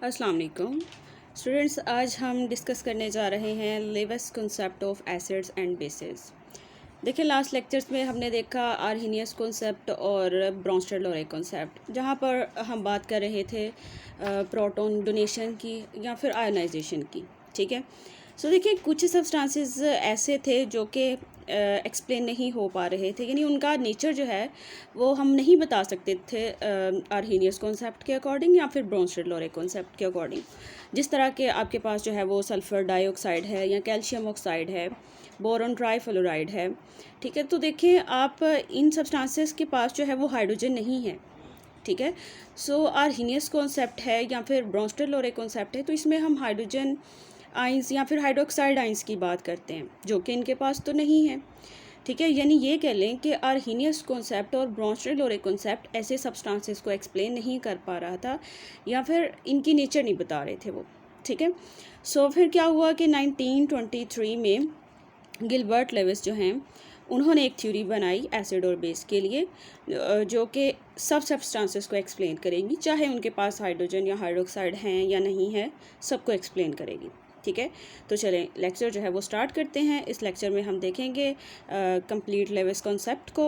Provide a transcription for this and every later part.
अस्सलाम वालेकुम स्टूडेंट्स। आज हम डिस्कस करने जा रहे हैं Lewis concept of acids and bases. देखिए, लास्ट लेक्चर्स में हमने देखा आर्हेनियस कॉन्सेप्ट और ब्रोंस्टेड-लोरे कॉन्सेप्ट, जहाँ पर हम बात कर रहे थे प्रोटॉन डोनेशन की या फिर आयोनाइजेशन की। ठीक है, सो देखिए, कुछ सब्सटेंसेस ऐसे थे जो कि एक्सप्लेन नहीं हो पा रहे थे, यानी उनका नेचर जो है वो हम नहीं बता सकते थे आर्हेनियस कॉन्सेप्ट के अकॉर्डिंग या फिर ब्रोंस्टेड-लोरे कॉन्सेप्ट के अकॉर्डिंग। जिस तरह के आपके पास जो है वो सल्फ़र डाइऑक्साइड है या कैल्शियम ऑक्साइड है, बोरॉन ट्राईफ्लोराइड है। ठीक है, तो देखिए आप इन सब्सटेंसेस के पास जो है वो हाइड्रोजन नहीं है। ठीक है, सो आर्हेनियस कॉन्सेप्ट है या फिर ब्रोंस्टेड-लोरे कॉन्सेप्ट है, तो इसमें हम हाइड्रोजन आइंस या फिर हाइड्रोक्साइड आइंस की बात करते हैं, जो कि इनके पास तो नहीं है। ठीक है, यानी ये कह लें कि आर्हेनियस कॉन्सेप्ट और ब्रोंस्टेड-लोरे कॉन्सेप्ट ऐसे सब्सटेंसेस को एक्सप्लेन नहीं कर पा रहा था या फिर इनकी नेचर नहीं बता रहे थे वो। ठीक है, सो फिर क्या हुआ कि 1923 में गिलबर्ट लेविस जो हैं उन्होंने एक थ्योरी बनाई एसिड और बेस के लिए, जो कि सब सब्सटेंसेस को एक्सप्लेन करेंगी, चाहे उनके पास हाइड्रोजन या हाइड्रोक्साइड हैं या नहीं है, सबको एक्सप्लेन करेगी। ठीक है, तो चलें लेक्चर जो है वो स्टार्ट करते हैं। इस लेक्चर में हम देखेंगे कंप्लीट लेविस कॉन्सेप्ट को,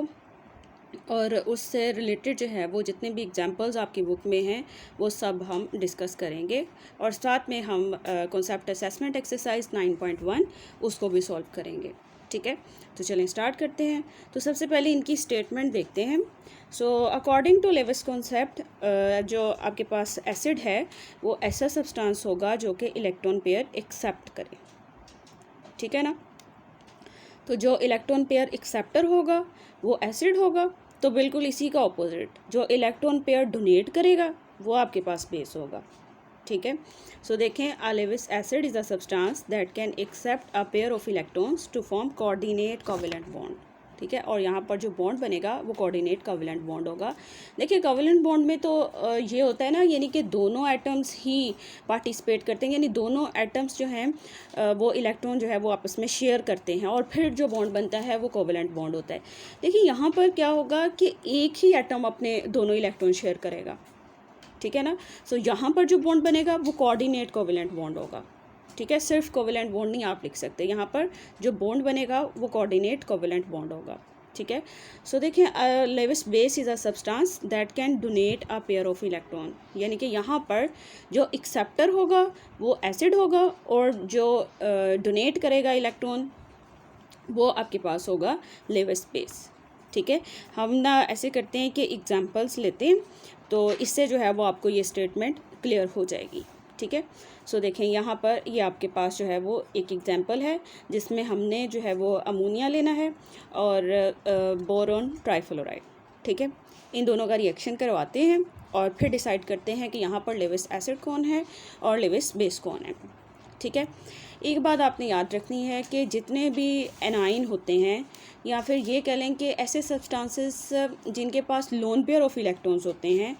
और उससे रिलेटेड जो है वो जितने भी एग्जांपल्स आपकी बुक में हैं वो सब हम डिस्कस करेंगे, और साथ में हम कॉन्सेप्ट असेसमेंट एक्सरसाइज 9.1 उसको भी सॉल्व करेंगे। ठीक है, तो चलें स्टार्ट करते हैं। तो सबसे पहले इनकी स्टेटमेंट देखते हैं। So according to Lewis concept, जो आपके पास एसिड है वो ऐसा सब्सटेंस होगा जो कि इलेक्ट्रॉन पेयर एक्सेप्ट करे। ठीक है ना, तो जो इलेक्ट्रॉन पेयर एक्सेप्टर होगा वो एसिड होगा। तो बिल्कुल इसी का ऑपोजिट, जो इलेक्ट्रॉन पेयर डोनेट करेगा वो आपके पास बेस होगा। ठीक है, सो देखें, a Lewis acid is a substance that can accept a pair of electrons to form coordinate covalent bond. ठीक है, और यहाँ पर जो बॉन्ड बनेगा वो कोऑर्डिनेट कोवेलेंट बॉन्ड होगा। देखिए, कोवेलेंट बॉन्ड में तो ये होता है ना, यानी कि दोनों एटम्स ही पार्टिसिपेट करते हैं, यानी दोनों एटम्स जो हैं वो इलेक्ट्रॉन जो है वो आपस में शेयर करते हैं, और फिर जो बॉन्ड बनता है वो कोवेलेंट बॉन्ड होता है। देखिए, यहाँ पर क्या होगा कि एक ही एटम अपने दोनों इलेक्ट्रॉन शेयर करेगा। ठीक है ना, सो यहाँ पर जो बॉन्ड बनेगा वो कोऑर्डिनेट कोवेलेंट बॉन्ड होगा। ठीक है, सिर्फ कोवेलेंट बॉन्ड नहीं आप लिख सकते, यहाँ पर जो बॉन्ड बनेगा वो कोऑर्डिनेट कोवेलेंट बॉन्ड होगा। ठीक है, सो देखिए, Lewis base is a substance that can donate a pair of electron, यानी कि यहाँ पर जो एक्सेप्टर होगा वो एसिड होगा, और जो डोनेट करेगा इलेक्ट्रॉन वो आपके पास होगा लेविस बेस। ठीक है, हम ना ऐसे करते हैं कि एग्जांपल्स लेते हैं, तो इससे जो है वो आपको ये स्टेटमेंट क्लियर हो जाएगी। ठीक है, सो देखें, यहाँ पर ये आपके पास जो है वो एक एग्जांपल है जिसमें हमने जो है वो अमोनिया लेना है और बोरॉन ट्राईफ्लोराइड। ठीक है, इन दोनों का रिएक्शन करवाते हैं और फिर डिसाइड करते हैं कि यहाँ पर लेविस एसिड कौन है और लेविस बेस कौन है। ठीक है, एक बात आपने याद रखनी है कि जितने भी एनाइन होते हैं, या फिर ये कह लें कि ऐसे सब्सटेंसेस जिनके पास लोन पेयर ऑफ इलेक्ट्रॉन्स होते हैं,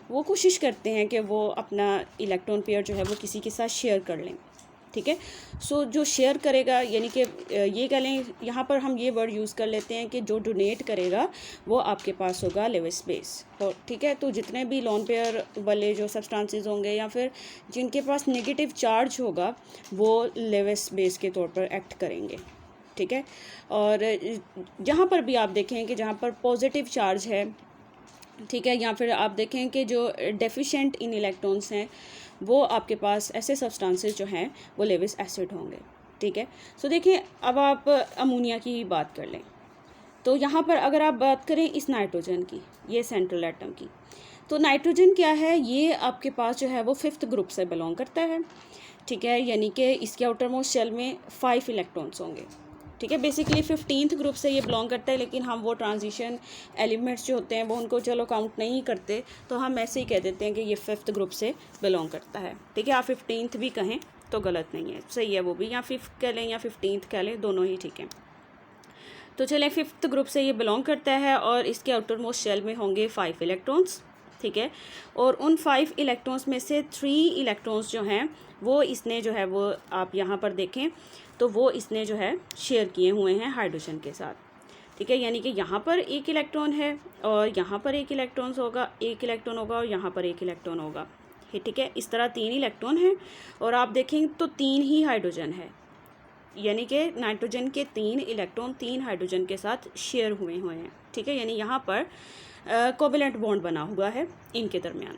वो कोशिश करते हैं कि वो अपना इलेक्ट्रॉन पेयर जो है वो किसी के साथ शेयर कर लें। ठीक है, सो जो शेयर करेगा, यानी कि ये कह लें, यहाँ पर हम ये वर्ड यूज़ कर लेते हैं कि जो डोनेट करेगा वो आपके पास होगा लेविस बेस। और ठीक है, तो जितने भी लोन पेयर वाले जो सब्सटेंसेस होंगे या फिर जिनके पास नेगेटिव चार्ज होगा वो लेविस बेस के तौर पर एक्ट करेंगे। ठीक है, और जहाँ पर भी आप देखें कि जहाँ पर पॉजिटिव चार्ज है, ठीक है, या फिर आप देखें कि जो डेफिशिएंट इन इलेक्ट्रॉन्स हैं वो आपके पास ऐसे सब्सटेंसेस जो हैं वो लेविस एसिड होंगे। ठीक है, सो देखिए, अब आप अमोनिया की बात कर लें, तो यहाँ पर अगर आप बात करें इस नाइट्रोजन की, ये सेंट्रल एटम की, तो नाइट्रोजन क्या है, ये आपके पास जो है वो 5th ग्रुप से बिलोंग करता है। ठीक है, यानी कि इसके आउटर मोस्ट शेल में 5 इलेक्ट्रॉन्स होंगे। ठीक है, बेसिकली 15th ग्रुप से ये बिलोंग करता है, लेकिन हम वो ट्रांजिशन एलिमेंट्स जो होते हैं वो उनको चलो काउंट नहीं करते, तो हम ऐसे ही कह देते हैं कि ये 5th ग्रुप से बिलोंग करता है। ठीक है, आप 15th भी कहें तो गलत नहीं है, सही है वो भी, या 5th कह लें या 15th कह लें, दोनों ही ठीक है। तो चलें, 5th ग्रुप से ये बिलोंग करता है और इसके आउटर मोस्ट शेल में होंगे 5 इलेक्ट्रॉन्स। ठीक है, और उन 5 इलेक्ट्रॉन्स में से 3 इलेक्ट्रॉन्स जो हैं वो इसने जो है वो आप यहाँ पर देखें तो वो इसने जो है शेयर किए हुए हैं हाइड्रोजन के साथ। ठीक है, यानी कि यहाँ पर एक इलेक्ट्रॉन है और यहाँ पर एक इलेक्ट्रॉन होगा और यहाँ पर एक इलेक्ट्रॉन होगा। ठीक है। इस तरह 3 इलेक्ट्रॉन हैं और आप देखें तो 3 ही हाइड्रोजन है, यानी कि नाइट्रोजन के 3 इलेक्ट्रॉन 3 हाइड्रोजन के साथ शेयर हुए हैं, ठीक है। यानी यहाँ पर कोवेलेंट बॉन्ड बना हुआ है इनके दरमियान,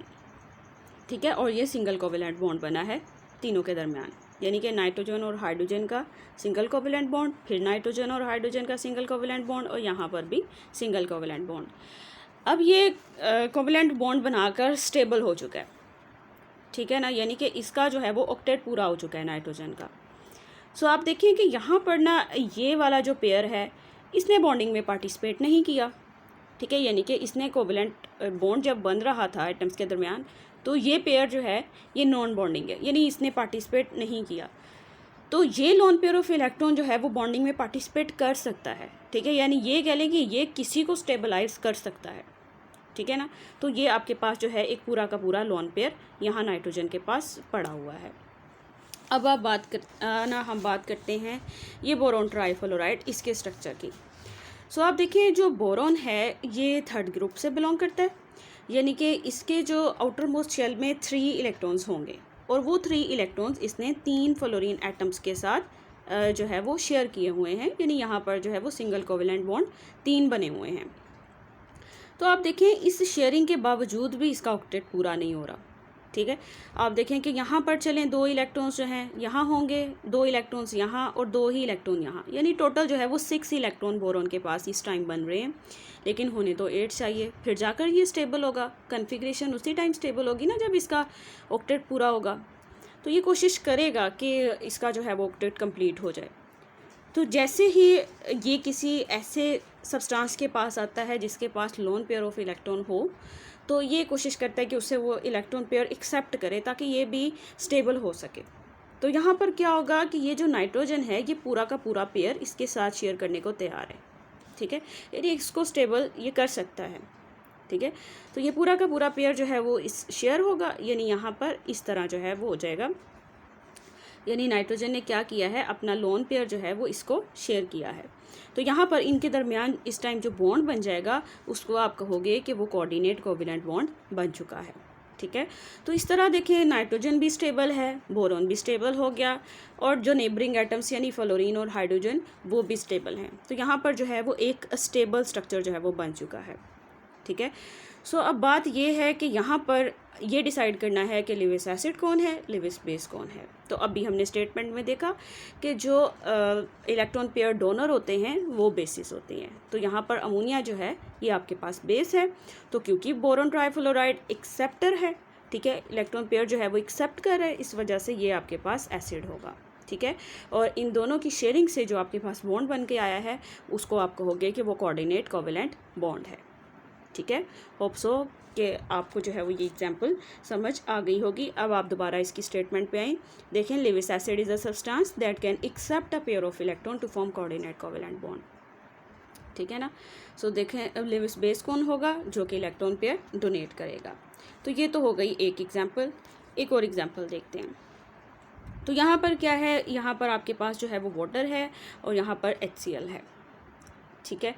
ठीक है। और ये सिंगल कोवेलेंट बॉन्ड बना है तीनों के दरमियान, यानी कि नाइट्रोजन और हाइड्रोजन का सिंगल कोवेलेंट बॉन्ड, फिर नाइट्रोजन और हाइड्रोजन का सिंगल कोवेलेंट बॉन्ड, और यहाँ पर भी सिंगल कोवेलेंट बॉन्ड। अब ये कोवेलेंट बॉन्ड बनाकर स्टेबल हो चुका है, ठीक है ना, यानी कि इसका जो है वो ऑक्टेट पूरा हो चुका है नाइट्रोजन का। सो आप देखिए कि यहाँ पर ना ये वाला जो पेयर है इसने बॉन्डिंग में पार्टिसिपेट नहीं किया, ठीक है। यानी कि इसने कोवेलेंट बॉन्ड जब बन रहा था एटम्स के दरमियान तो ये पेयर जो है ये नॉन बॉन्डिंग है, यानी इसने पार्टिसिपेट नहीं किया। तो ये लोन पेयर ऑफ इलेक्ट्रॉन जो है वो बॉन्डिंग में पार्टिसिपेट कर सकता है, ठीक है। यानी ये कह लें कि ये किसी को स्टेबलाइज कर सकता है, ठीक है ना। तो ये आपके पास जो है एक पूरा का पूरा लोन पेयर यहाँ नाइट्रोजन के पास पड़ा हुआ है। अब आप हम बात करते हैं ये बोरॉन ट्राइफ्लोराइड इसके स्ट्रक्चर की। सो आप देखिए जो बोरॉन है ये 3rd ग्रुप से बिलोंग करता है, यानी कि इसके जो आउटर मोस्ट शेल में 3 इलेक्ट्रॉन्स होंगे और वो 3 इलेक्ट्रॉन्स इसने 3 फ्लोरीन एटम्स के साथ जो है वो शेयर किए हुए हैं, यानी यहाँ पर जो है वो सिंगल कोवेलेंट बॉन्ड 3 बने हुए हैं। तो आप देखें इस शेयरिंग के बावजूद भी इसका ऑक्टेट पूरा नहीं हो रहा, ठीक है। आप देखें कि यहाँ पर चलें 2 इलेक्ट्रॉन्स जो हैं यहाँ होंगे, 2 इलेक्ट्रॉन्स यहाँ और 2 ही इलेक्ट्रॉन यहाँ, यानी टोटल जो है वो 6 इलेक्ट्रॉन बोरॉन के पास इस टाइम बन रहे हैं, लेकिन होने तो 8 चाहिए, फिर जाकर ये स्टेबल होगा। कन्फिग्रेशन उसी टाइम स्टेबल होगी ना जब इसका ऑक्टेट पूरा होगा। तो ये कोशिश करेगा कि इसका जो है वो ऑक्टेट कंप्लीट हो जाए। तो जैसे ही ये किसी ऐसे सब्सटेंस के पास आता है जिसके पास लोन पेयर ऑफ इलेक्ट्रॉन हो, तो ये कोशिश करता है कि उससे वो इलेक्ट्रॉन पेयर एक्सेप्ट करे ताकि ये भी स्टेबल हो सके। तो यहाँ पर क्या होगा कि ये जो नाइट्रोजन है ये पूरा का पूरा पेयर इसके साथ शेयर करने को तैयार है, ठीक है। यानी इसको स्टेबल ये कर सकता है, ठीक है। तो ये पूरा का पूरा पेयर जो है वो इस शेयर होगा, यानी यहाँ पर इस तरह जो है वो हो जाएगा। यानी नाइट्रोजन ने क्या किया है अपना लोन पेयर जो है वो इसको शेयर किया है। तो यहाँ पर इनके दरमियान इस टाइम जो बॉन्ड बन जाएगा उसको आप कहोगे कि वो कोऑर्डिनेट कोवेलेंट बॉन्ड बन चुका है, ठीक है। तो इस तरह देखिए नाइट्रोजन भी स्टेबल है, बोरॉन भी स्टेबल हो गया, और जो नेबरिंग एटम्स यानी फ्लोरीन और हाइड्रोजन वो भी स्टेबल हैं। तो यहाँ पर जो है वो एक स्टेबल स्ट्रक्चर जो है वो बन चुका है, ठीक है। सो अब बात ये है कि यहाँ पर ये डिसाइड करना है कि लिविस एसिड कौन है, लिविस बेस कौन है। तो अभी हमने स्टेटमेंट में देखा कि जो इलेक्ट्रॉन पेयर डोनर होते हैं वो बेसिस होते हैं। तो यहाँ पर अमोनिया जो है ये आपके पास बेस है, तो क्योंकि बोरॉन ट्राइफ्लोराइड एक्सेप्टर है, ठीक है, इलेक्ट्रॉन पेयर जो है वो एक्सेप्ट कर रहा है, इस वजह से ये आपके पास एसिड होगा, ठीक है। और इन दोनों की शेयरिंग से जो आपके पास बॉन्ड बन के आया है उसको आप कहोगे कि वो कोऑर्डिनेट कोवेलेंट बॉन्ड है, ठीक है। होप सो कि आपको जो है वो ये एग्जांपल समझ आ गई होगी। अब आप दोबारा इसकी स्टेटमेंट पे आएँ। देखें, Lewis acid is a substance that can accept a pair of electron to form coordinate covalent bond, ठीक है ना। सो देखें अब लिविस बेस कौन होगा, जो कि इलेक्ट्रॉन पेयर डोनेट करेगा। तो ये तो हो गई एक एग्जाम्पल। एक और एग्जाम्पल देखते हैं। तो यहाँ पर क्या है, यहाँ पर आपके पास जो है वो वाटर है और यहाँ पर HCl है, ठीक है।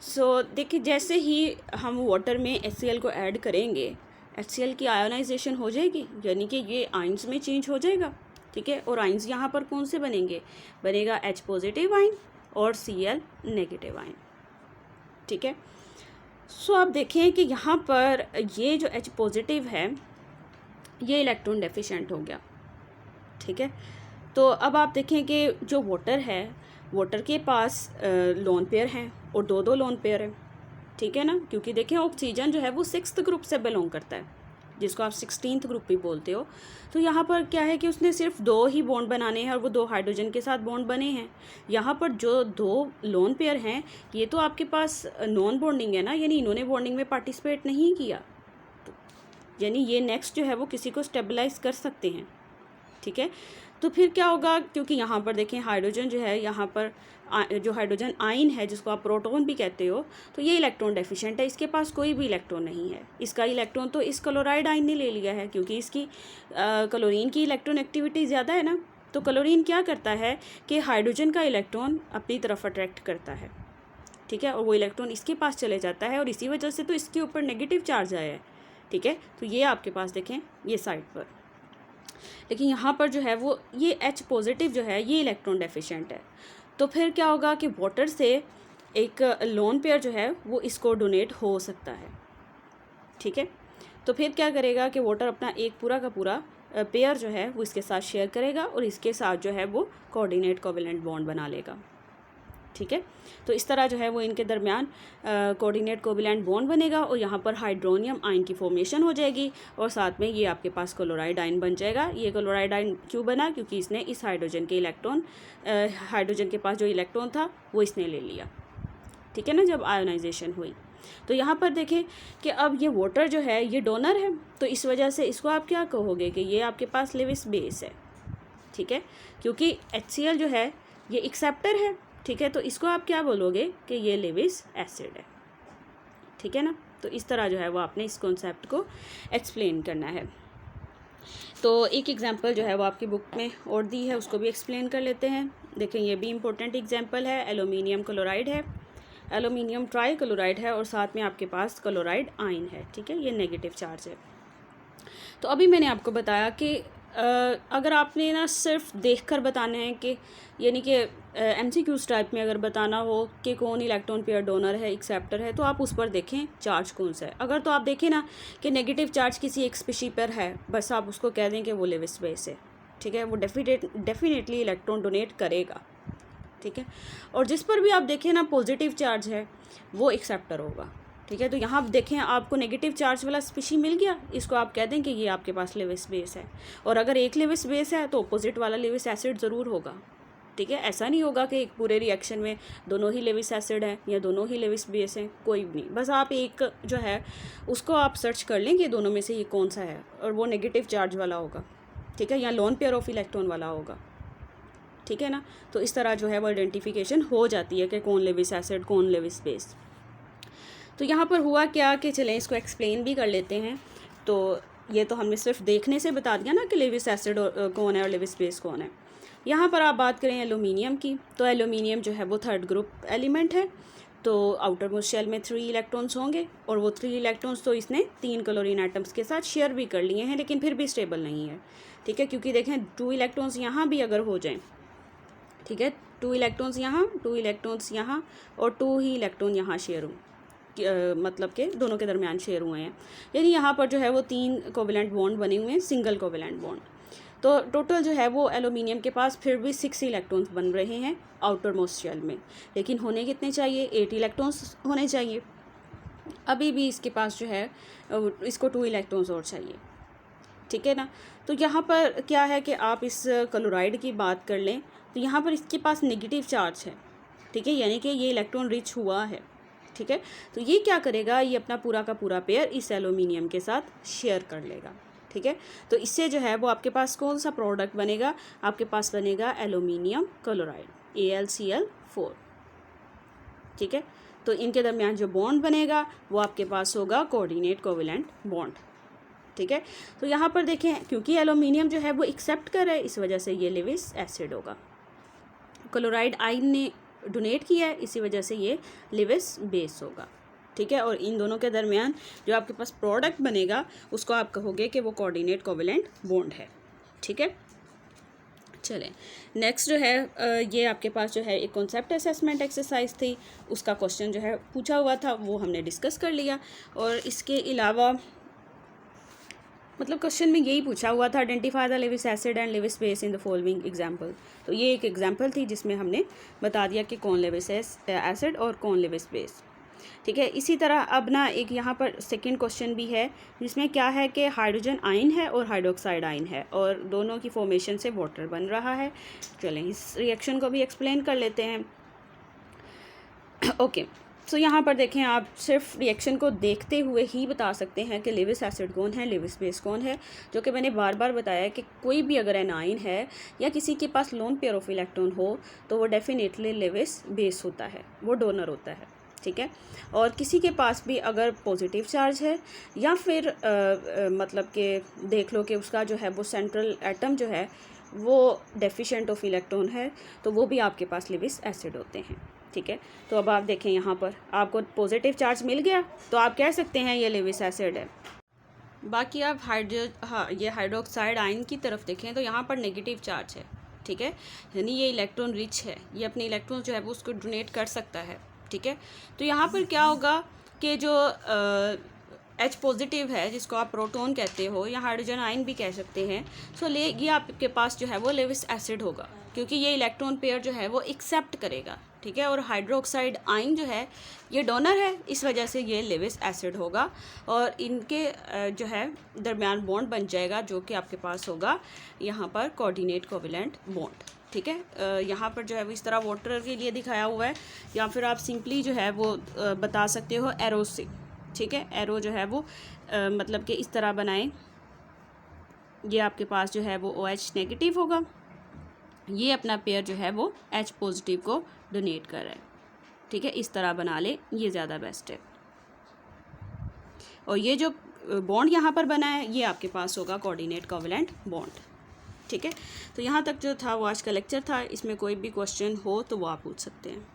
सो देखिए जैसे ही हम वाटर में HCl को ऐड करेंगे HCl की आयोनाइजेशन हो जाएगी, यानी कि ये आइंस में चेंज हो जाएगा, ठीक है। और आइंस यहाँ पर कौन से बनेंगे, बनेगा H पॉजिटिव आइन और Cl नेगेटिव आइन, ठीक है। सो आप देखें कि यहाँ पर ये जो H पॉजिटिव है ये इलेक्ट्रॉन डेफिशिएंट हो गया, ठीक है। तो अब आप देखें कि जो वाटर है, वाटर के पास लोन पेयर हैं और 2 लोन पेयर हैं, ठीक है ना। क्योंकि देखें ऑक्सीजन जो है वो 6th ग्रुप से बिलोंग करता है, जिसको आप 16th ग्रुप भी बोलते हो। तो यहाँ पर क्या है कि उसने सिर्फ 2 ही बॉन्ड बनाने हैं और वो 2 हाइड्रोजन के साथ बॉन्ड बने हैं। यहाँ पर जो 2 लोन पेयर हैं ये तो आपके पास नॉन बॉन्डिंग है ना, यानी इन्होंने बॉन्डिंग में पार्टिसिपेट नहीं किया, यानी ये नेक्स्ट जो है वो किसी को स्टेबलाइज कर सकते हैं, ठीक है। तो फिर क्या होगा, क्योंकि यहाँ पर देखें हाइड्रोजन जो है, यहाँ पर जो हाइड्रोजन आइन है जिसको आप प्रोटॉन भी कहते हो, तो ये इलेक्ट्रॉन डेफिशिएंट है, इसके पास कोई भी इलेक्ट्रॉन नहीं है। इसका इलेक्ट्रॉन तो इस क्लोराइड आइन ने ले लिया है, क्योंकि इसकी क्लोरीन की इलेक्ट्रॉन एक्टिविटी ज़्यादा है ना। तो क्लोरीन क्या करता है कि हाइड्रोजन का इलेक्ट्रॉन अपनी तरफ अट्रैक्ट करता है, ठीक है, और वो इलेक्ट्रॉन इसके पास चले जाता है और इसी वजह से तो इसके ऊपर नेगेटिव चार्ज आया है, ठीक है। तो ये आपके पास देखें ये साइड पर, लेकिन यहाँ पर जो है वो ये H पॉजिटिव जो है ये इलेक्ट्रॉन डेफिशिएंट है। तो फिर क्या होगा कि वाटर से एक लोन पेयर जो है वो इसको डोनेट हो सकता है, ठीक है। तो फिर क्या करेगा कि वाटर अपना एक पूरा का पूरा पेयर जो है वो इसके साथ शेयर करेगा और इसके साथ जो है वो कोऑर्डिनेट कोवेलेंट बॉन्ड बना लेगा, ठीक है। तो इस तरह जो है वो इनके दरमियान कोऑर्डिनेट कोवेलेंट बॉन्ड बनेगा और यहाँ पर हाइड्रोनियम आयन की फॉर्मेशन हो जाएगी और साथ में ये आपके पास क्लोराइड आयन बन जाएगा। ये क्लोराइड आयन क्यों बना? क्योंकि इसने इस हाइड्रोजन के इलेक्ट्रॉन हाइड्रोजन के पास जो इलेक्ट्रॉन था वो इसने ले लिया, ठीक है ना, जब आयोनाइजेशन हुई। तो यहाँ पर देखें कि अब ये वाटर जो है ये डोनर है, तो इस वजह से इसको आप क्या कहोगे कि ये आपके पास लेविस बेस है, ठीक है, क्योंकि HCl जो है ये एक्सेप्टर है, ठीक है। तो इसको आप क्या बोलोगे कि ये लेविस एसिड है, ठीक है ना। तो इस तरह जो है वो आपने इस कॉन्सेप्ट को एक्सप्लेन करना है। तो एक एग्जांपल जो है वो आपकी बुक में और दी है, उसको भी एक्सप्लेन कर लेते हैं। देखें ये भी इम्पोर्टेंट एग्जांपल है, एल्यूमिनियम क्लोराइड है, एल्यूमिनियम ट्राई क्लोराइड है और साथ में आपके पास क्लोराइड आयन है, ठीक है, ये नेगेटिव चार्ज है। तो अभी मैंने आपको बताया कि अगर आपने ना सिर्फ देखकर बताना है कि यानी कि MCQs टाइप में अगर बताना हो कि कौन इलेक्ट्रॉन पेयर डोनर है एक्सेप्टर है, तो आप उस पर देखें चार्ज कौन सा है। अगर तो आप देखें ना कि नेगेटिव चार्ज किसी एक स्पीशी पर है, बस आप उसको कह दें कि वो लेविस बेस है, ठीक है, वो डेफिनेटली इलेक्ट्रॉन डोनेट करेगा, ठीक है। और जिस पर भी आप देखें ना पॉजिटिव चार्ज है वो एक्सेप्टर होगा, ठीक है। तो यहाँ आप देखें आपको नेगेटिव चार्ज वाला स्पीशी मिल गया, इसको आप कह दें कि ये आपके पास लेविस बेस है। और अगर एक लेविस बेस है तो अपोजिट वाला लेविस एसिड ज़रूर होगा, ठीक है। ऐसा नहीं होगा कि एक पूरे रिएक्शन में दोनों ही लेविस एसिड हैं या दोनों ही लेविस बेस हैं, कोई भी नहीं। बस आप एक जो है उसको आप सर्च कर लें कि दोनों में से ये कौन सा है और वो नेगेटिव चार्ज वाला होगा, ठीक है, या लोन पेयर ऑफ इलेक्ट्रॉन वाला होगा, ठीक है ना। तो इस तरह जो है वो आइडेंटिफिकेशन हो जाती है कि कौन लेविस एसिड कौन लेविस बेस। तो यहाँ पर हुआ क्या कि चलें इसको एक्सप्लेन भी कर लेते हैं। तो ये तो हमने सिर्फ देखने से बता दिया ना कि लेविस एसिड कौन है और लेविस बेस कौन है। यहाँ पर आप बात करें एल्यूमिनियम की, तो एल्यूमिनियम जो है वो थर्ड ग्रुप एलिमेंट है। तो आउटर मोस्ट शेल में 3 इलेक्ट्रॉन्स होंगे और वो 3 इलेक्ट्रॉन्स तो इसने 3 क्लोरीन एटम्स के साथ शेयर भी कर लिए हैं, लेकिन फिर भी स्टेबल नहीं है, ठीक है, क्योंकि देखें 2 इलेक्ट्रॉन्स यहाँ भी अगर हो जाएँ, ठीक है, 2 इलेक्ट्रॉन्स यहाँ 2 इलेक्ट्रॉन्स यहाँ और 2 ही इलेक्ट्रॉन यहाँ शेयर हों, मतलब के दोनों के दरमियान शेयर हुए हैं, यानी यहाँ पर जो है वो 3 कोवेलेंट बॉन्ड बने हुए हैं, सिंगल कोवेलेंट बॉन्ड। तो टोटल जो है वो एल्यूमिनियम के पास फिर भी 6 इलेक्ट्रॉन्स बन रहे हैं आउटर मोस्ट शेल में, लेकिन होने कितने चाहिए? 8 इलेक्ट्रॉन्स होने चाहिए। अभी भी इसके पास जो है इसको 2 इलेक्ट्रॉन्स और चाहिए, ठीक है ना। तो यहाँ पर क्या है कि आप इस क्लोराइड की बात कर लें तो यहाँ पर इसके पास नेगेटिव चार्ज है, ठीक है, यानी कि ये इलेक्ट्रॉन रिच हुआ है, ठीक है। तो ये क्या करेगा, ये अपना पूरा का पूरा पेयर इस एल्यूमिनियम के साथ शेयर कर लेगा, ठीक है। तो इससे जो है वो आपके पास कौन सा प्रोडक्ट बनेगा? आपके पास बनेगा एल्यूमिनियम क्लोराइड AlCl4, ठीक है। तो इनके दरमियान जो बॉन्ड बनेगा वो आपके पास होगा कोऑर्डिनेट कोवेलेंट बॉन्ड, ठीक है। तो यहाँ पर देखें क्योंकि एल्यूमिनियम जो है वो एक्सेप्ट कर रहा है, इस वजह से ये लेविस एसिड होगा। क्लोराइड आयन ने डोनेट किया है, इसी वजह से ये लेविस बेस होगा, ठीक है। और इन दोनों के दरमियान जो आपके पास प्रोडक्ट बनेगा उसको आप कहोगे कि वो कोऑर्डिनेट कोवेलेंट बॉन्ड है, ठीक है। चलें नेक्स्ट जो है ये आपके पास जो है एक कॉन्सेप्ट असेसमेंट एक्सरसाइज थी, उसका क्वेश्चन जो है पूछा हुआ था वो हमने डिस्कस कर लिया। और इसके अलावा मतलब क्वेश्चन में यही पूछा हुआ था, identify the Lewis acid and Lewis base in the following example. तो ये एक एग्जांपल थी जिसमें हमने बता दिया कि कौन लेविस एसिड और कौन लेविस बेस, ठीक है। इसी तरह अब ना एक यहाँ पर सेकंड क्वेश्चन भी है जिसमें क्या है कि हाइड्रोजन आयन है और हाइड्रोक्साइड आयन है और दोनों की फॉर्मेशन से वाटर बन रहा है। चलें इस रिएक्शन को भी एक्सप्लेन कर लेते हैं। ओके सो यहाँ पर देखें आप सिर्फ रिएक्शन को देखते हुए ही बता सकते हैं कि लेविस एसिड कौन है, लेविस बेस कौन है, जो कि मैंने बार बार बताया कि कोई भी अगर एनाइन है या किसी के पास लोन पेयर ऑफ इलेक्ट्रॉन हो तो वो डेफिनेटली लेविस बेस होता है, वो डोनर होता है, ठीक है। और किसी के पास भी अगर पॉजिटिव चार्ज है या फिर मतलब कि देख लो कि उसका जो है वो सेंट्रल एटम जो है वो डेफिशिएंट ऑफ इलेक्ट्रॉन है तो वो भी आपके पास लेविस एसिड होते हैं, ठीक है। तो अब आप देखें यहाँ पर आपको पॉजिटिव चार्ज मिल गया तो आप कह सकते हैं ये लेविस एसिड है, बाकी आप ये हाइड्रोक्साइड आयन की तरफ देखें तो यहाँ पर नेगेटिव चार्ज है, ठीक है, यानी ये इलेक्ट्रॉन रिच है, ये अपने इलेक्ट्रॉन जो है वो उसको डोनेट कर सकता है, ठीक है। तो यहाँ पर क्या होगा कि जो H पॉजिटिव है, जिसको आप प्रोटॉन कहते हो या हाइड्रोजन आयन भी कह सकते हैं, सो ये आपके पास जो है वो लेविस एसिड होगा, क्योंकि ये इलेक्ट्रॉन पेयर जो है वो एक्सेप्ट करेगा, ठीक है। और हाइड्रोक्साइड आयन जो है ये डोनर है, इस वजह से ये लेविस एसिड होगा और इनके जो है दरमियान बॉन्ड बन जाएगा, जो कि आपके पास होगा यहाँ पर कोऑर्डिनेट कोवेलेंट बॉन्ड, ठीक है। यहाँ पर जो है वो इस तरह वाटर के लिए दिखाया हुआ है, या फिर आप सिंपली जो है वो बता सकते हो एरो से, ठीक है। एरो जो है वो मतलब कि इस तरह बनाएं, ये आपके पास जो है वो OH नेगेटिव होगा, ये अपना पेयर जो है वो H पॉजिटिव को डोनेट कर रहा है, ठीक है। इस तरह बना ले, ये ज़्यादा बेस्ट है। और ये जो बॉन्ड यहाँ पर बना है ये आपके पास होगा कोऑर्डिनेट कोवेलेंट बॉन्ड, ठीक है। तो यहाँ तक जो था वो आज का लेक्चर था, इसमें कोई भी क्वेश्चन हो तो वो आप पूछ सकते हैं।